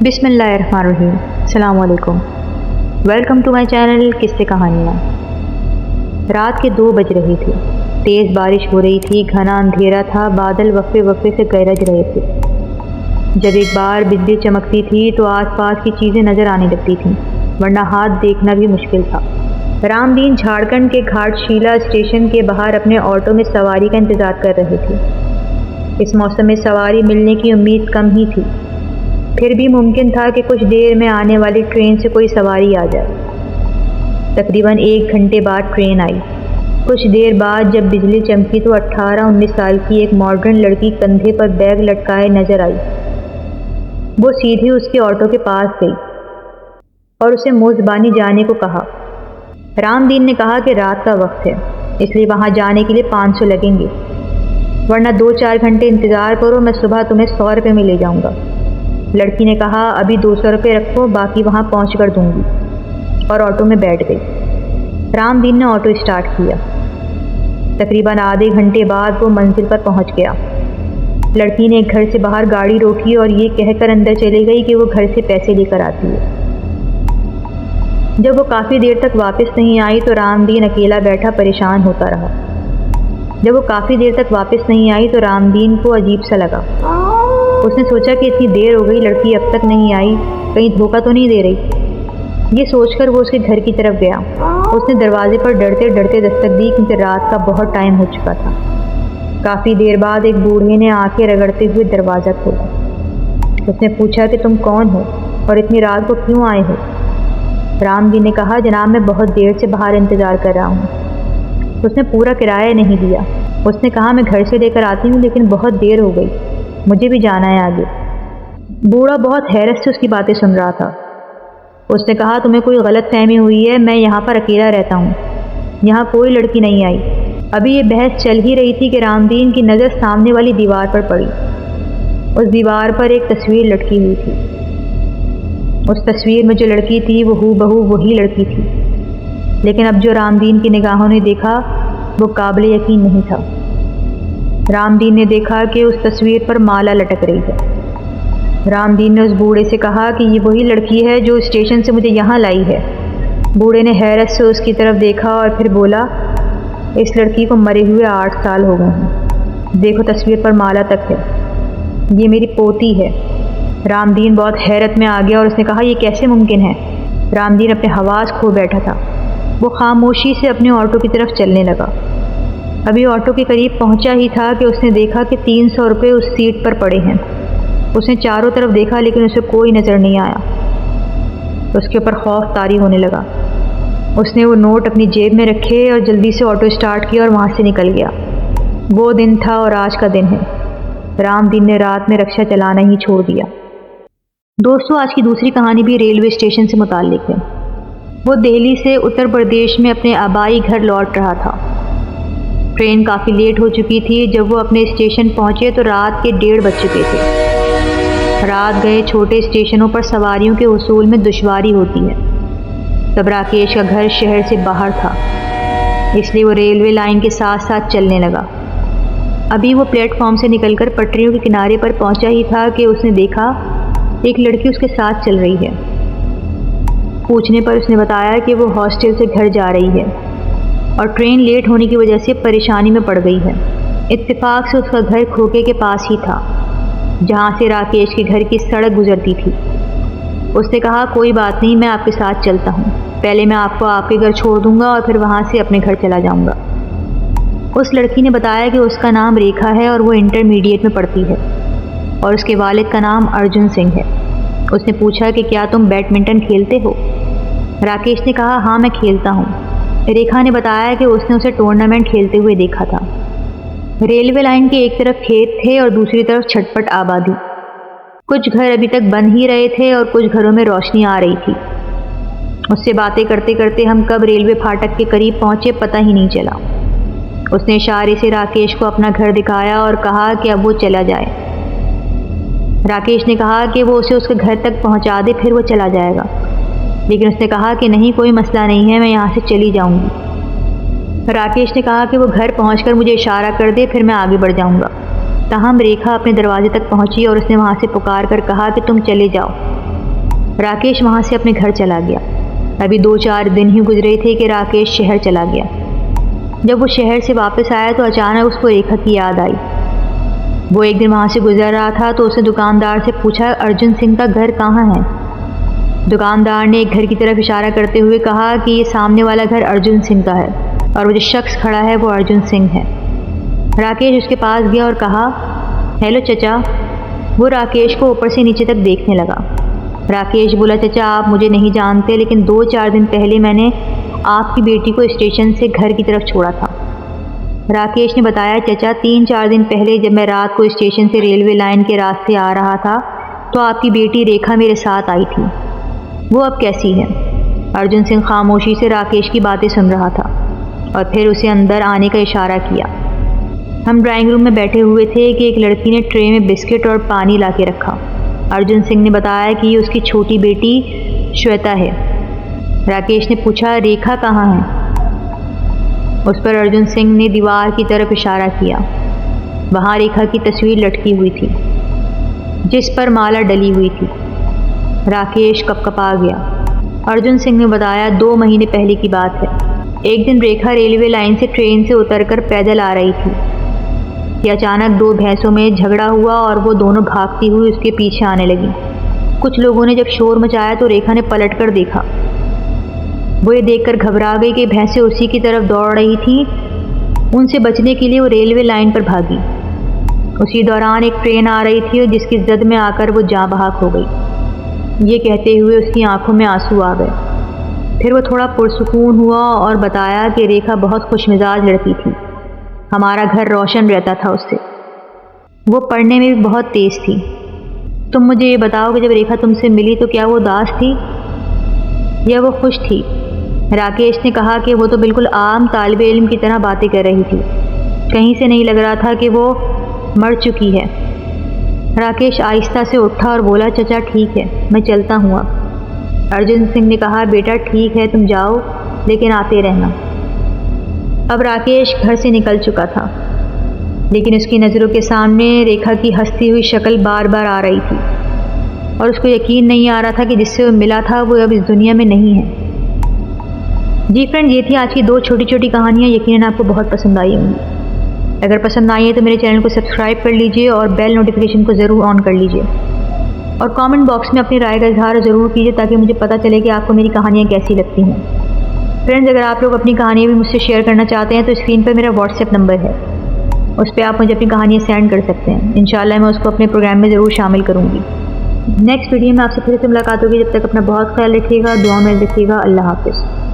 बिस्मिल्लाहिर्रहमानिर्रहीम। अस्सलाम वालेकुम। वेलकम टू माय चैनल किस्से कहानियाँ। रात के 2 बज रहे थे। तेज़ बारिश हो रही थी, घना अंधेरा था, बादल वक्फे वक्फे से गरज रहे थे। जब एक बार बिजली चमकती थी तो आसपास की चीज़ें नज़र आने लगती थीं, वरना हाथ देखना भी मुश्किल था। रामदीन झारखंड के घाटशिला स्टेशन के बाहर अपने ऑटो में सवारी का इंतज़ार कर रहे थे। इस मौसम में सवारी मिलने की उम्मीद कम ही थी, फिर भी मुमकिन था कि कुछ देर में आने वाली ट्रेन से कोई सवारी आ जाए। तकरीबन 1 घंटे बाद ट्रेन आई। कुछ देर बाद जब बिजली चमकी तो 18-19 साल की एक मॉडर्न लड़की कंधे पर बैग लटकाए नजर आई। वो सीधे उसके ऑटो के पास गई और उसे मोज़बानी जाने को कहा। रामदीन ने कहा कि रात का वक्त है, इसलिए वहाँ जाने के लिए 500 लगेंगे, वरना 2-4 घंटे इंतज़ार करो, मैं सुबह तुम्हें 100 रुपये में ले जाऊँगा। लड़की ने कहा, अभी 200 रुपये रखो, बाकी वहाँ पहुँच कर दूँगी, और ऑटो में बैठ गई। रामदीन ने ऑटो स्टार्ट किया। तकरीबन आधे घंटे बाद वो मंजिल पर पहुँच गया। लड़की ने घर से बाहर गाड़ी रोकी और ये कहकर अंदर चली गई कि वो घर से पैसे लेकर आती है। जब वो काफ़ी देर तक वापस नहीं आई तो रामदीन अकेला बैठा परेशान होता रहा। रामदीन को अजीब सा लगा। उसने सोचा कि इतनी देर हो गई, लड़की अब तक नहीं आई, कहीं धोखा तो नहीं दे रही। ये सोचकर वो उसके घर की तरफ गया। उसने दरवाजे पर डरते डरते दस्तक दी, क्योंकि रात का बहुत टाइम हो चुका था। काफ़ी देर बाद एक बूढ़े ने आंखें रगड़ते हुए दरवाज़ा खोला। उसने पूछा कि तुम कौन हो और इतनी रात को क्यों आए हो? रामदीन ने कहा, जनाब मैं बहुत देर से बाहर इंतज़ार कर रहा हूँ। उसने पूरा किराया नहीं दिया। उसने कहा, मैं घर से लेकर आती हूँ, लेकिन बहुत देर हो गई, मुझे भी जाना है आगे। बूढ़ा बहुत हैरत से उसकी बातें सुन रहा था। उसने कहा, तुम्हें कोई गलत फहमी हुई है, मैं यहाँ पर अकेला रहता हूँ, यहाँ कोई लड़की नहीं आई। अभी ये बहस चल ही रही थी कि रामदीन की नज़र सामने वाली दीवार पर पड़ी। उस दीवार पर एक तस्वीर लटकी हुई थी। उस तस्वीर में जो लड़की थी वो हूबहू वही लड़की थी, लेकिन अब जो रामदीन की निगाहों ने देखा वो काबिल यकीन नहीं था। रामदीन ने देखा कि उस तस्वीर पर माला लटक रही है। रामदीन ने उस बूढ़े से कहा कि ये वही लड़की है जो स्टेशन से मुझे यहाँ लाई है। बूढ़े ने हैरत से उसकी तरफ देखा और फिर बोला, इस लड़की को मरे हुए 8 साल हो गए हैं, देखो तस्वीर पर माला तक है, ये मेरी पोती है। रामदीन बहुत हैरत में आ गया और उसने कहा, ये कैसे मुमकिन है? रामदीन अपने हवास खो बैठा था। वो खामोशी से अपने ऑटो की तरफ चलने लगा। अभी ऑटो के करीब पहुंचा ही था कि उसने देखा कि 300 रुपये उस सीट पर पड़े हैं। उसने चारों तरफ देखा, लेकिन उसे कोई नज़र नहीं आया। उसके ऊपर खौफ तारी होने लगा। उसने वो नोट अपनी जेब में रखे और जल्दी से ऑटो स्टार्ट किया और वहाँ से निकल गया। वो दिन था और आज का दिन है। रामदीन ने रात में रक्षा चलाना ही छोड़ दिया। दोस्तों, आज की दूसरी कहानी भी रेलवे स्टेशन से मुताल्लिक है। वो दिल्ली से उत्तर प्रदेश में अपने आबाई घर लौट रहा था। ट्रेन काफ़ी लेट हो चुकी थी। जब वो अपने स्टेशन पहुँचे तो रात के 1:30 बज चुके थे। रात गए छोटे स्टेशनों पर सवारियों के वसूल में दुश्वारी होती है। तब राकेश का घर शहर से बाहर था, इसलिए वो रेलवे लाइन के साथ साथ चलने लगा। अभी वो प्लेटफॉर्म से निकलकर पटरियों के किनारे पर पहुंचा ही था कि उसने देखा एक लड़की उसके साथ चल रही है। पूछने पर उसने बताया कि वो हॉस्टल से घर जा रही है और ट्रेन लेट होने की वजह से परेशानी में पड़ गई है। इत्तेफाक से उसका घर खोखे के पास ही था, जहाँ से राकेश के घर की सड़क गुजरती थी। उसने कहा, कोई बात नहीं, मैं आपके साथ चलता हूँ। पहले मैं आपको आपके घर छोड़ दूँगा और फिर वहाँ से अपने घर चला जाऊँगा। उस लड़की ने बताया कि उसका नाम रेखा है और वो इंटरमीडिएट में पढ़ती है और उसके वालिद का नाम अर्जुन सिंह है। उसने पूछा कि क्या तुम बैडमिंटन खेलते हो? राकेश ने कहा, हाँ मैं खेलता हूँ। रेखा ने बताया कि उसने उसे टूर्नामेंट खेलते हुए देखा था। रेलवे लाइन के एक तरफ खेत थे और दूसरी तरफ छटपट आबादी। कुछ घर अभी तक बन ही रहे थे और कुछ घरों में रोशनी आ रही थी। उससे बातें करते करते हम कब रेलवे फाटक के करीब पहुंचे पता ही नहीं चला। उसने इशारे से राकेश को अपना घर दिखाया और कहा कि अब वो चला जाए। राकेश ने कहा कि वो उसे उसके घर तक पहुंचा दे, फिर वो चला जाएगा, लेकिन उसने कहा कि नहीं, कोई मसला नहीं है, मैं यहाँ से चली जाऊँगी। राकेश ने कहा कि वो घर पहुंचकर मुझे इशारा कर दे, फिर मैं आगे बढ़ जाऊँगा। ताहम रेखा अपने दरवाजे तक पहुंची और उसने वहाँ से पुकार कर कहा कि तुम चले जाओ, राकेश वहाँ से अपने घर चला गया। अभी 2-4 दिन ही गुजरे थे कि राकेश शहर चला गया। जब वो शहर से वापस आया तो अचानक उसको रेखा की याद आई। वो एक दिन वहाँ से गुजर रहा था तो उसने दुकानदार से पूछा, अर्जुन सिंह का घर कहाँ है? दुकानदार ने एक घर की तरफ इशारा करते हुए कहा कि ये सामने वाला घर अर्जुन सिंह का है और वो जो शख्स खड़ा है वो अर्जुन सिंह है। राकेश उसके पास गया और कहा, हेलो चचा। वो राकेश को ऊपर से नीचे तक देखने लगा। राकेश बोला, चचा आप मुझे नहीं जानते, लेकिन 2-4 दिन पहले मैंने आपकी बेटी को स्टेशन से घर की तरफ छोड़ा था। राकेश ने बताया, चचा 3-4 दिन पहले जब मैं रात को स्टेशन से रेलवे लाइन के रास्ते आ रहा था तो आपकी बेटी रेखा मेरे साथ आई थी। वो अब कैसी है? अर्जुन सिंह खामोशी से राकेश की बातें सुन रहा था और फिर उसे अंदर आने का इशारा किया। हम ड्राइंग रूम में बैठे हुए थे कि एक लड़की ने ट्रे में बिस्किट और पानी ला के रखा। अर्जुन सिंह ने बताया कि ये उसकी छोटी बेटी श्वेता है। राकेश ने पूछा, रेखा कहाँ है? उस पर अर्जुन सिंह ने दीवार की तरफ इशारा किया। वहाँ रेखा की तस्वीर लटकी हुई थी जिस पर माला डली हुई थी। राकेश कपकपा गया। अर्जुन सिंह ने बताया, 2 महीने पहले की बात है। एक दिन रेखा रेलवे लाइन से ट्रेन से उतरकर पैदल आ रही थी कि अचानक 2 भैंसों में झगड़ा हुआ और वो दोनों भागती हुई उसके पीछे आने लगी। कुछ लोगों ने जब शोर मचाया तो रेखा ने पलटकर देखा। वो ये देखकर घबरा गई कि भैंसें उसी की तरफ दौड़ रही थीं। उनसे बचने के लिए वो रेलवे लाइन पर भागी। उसी दौरान एक ट्रेन आ रही थी और जिसकी जद में आकर वो जाँ बहक हो गई। ये कहते हुए उसकी आंखों में आंसू आ गए। फिर वो थोड़ा पुरसुकून हुआ और बताया कि रेखा बहुत खुशमिजाज लड़की थी। हमारा घर रोशन रहता था उससे। वो पढ़ने में भी बहुत तेज़ थी। तुम मुझे ये बताओ कि जब रेखा तुमसे मिली तो क्या वो उदास थी या वो खुश थी? राकेश ने कहा कि वो तो बिल्कुल आम तालिबे इल्म की तरह बातें कर रही थी। कहीं से नहीं लग रहा था कि वो मर चुकी है। राकेश आहिस्ता से उठा और बोला, चचा ठीक है, मैं चलता हूँ अब। अर्जुन सिंह ने कहा, बेटा ठीक है तुम जाओ, लेकिन आते रहना। अब राकेश घर से निकल चुका था, लेकिन उसकी नज़रों के सामने रेखा की हंसती हुई शक्ल बार बार आ रही थी और उसको यकीन नहीं आ रहा था कि जिससे वो मिला था वो अब इस दुनिया में नहीं है। जी फ्रेंड, ये थी आज की 2 छोटी छोटी कहानियाँ। यकीनन आपको बहुत पसंद आई होंगी। अगर पसंद आई है तो मेरे चैनल को सब्सक्राइब कर लीजिए और बेल नोटिफिकेशन को ज़रूर ऑन कर लीजिए और कमेंट बॉक्स में अपनी राय का इजहार ज़रूर कीजिए ताकि मुझे पता चले कि आपको मेरी कहानियाँ कैसी लगती हैं। फ्रेंड्स, अगर आप लोग अपनी कहानियाँ भी मुझसे शेयर करना चाहते हैं तो स्क्रीन पर मेरा व्हाट्सएप नंबर है, उस पर आप मुझे अपनी कहानियाँ सेंड कर सकते हैं। इंशाल्लाह मैं उसको अपने प्रोग्राम में ज़रूर शामिल करूँगी। नेक्स्ट वीडियो में आपसे फिर से मुलाकात होगी। जब तक अपना बहुत ख्याल रखिएगा, दुआ में रखिएगा। अल्लाह हाफ़िज़।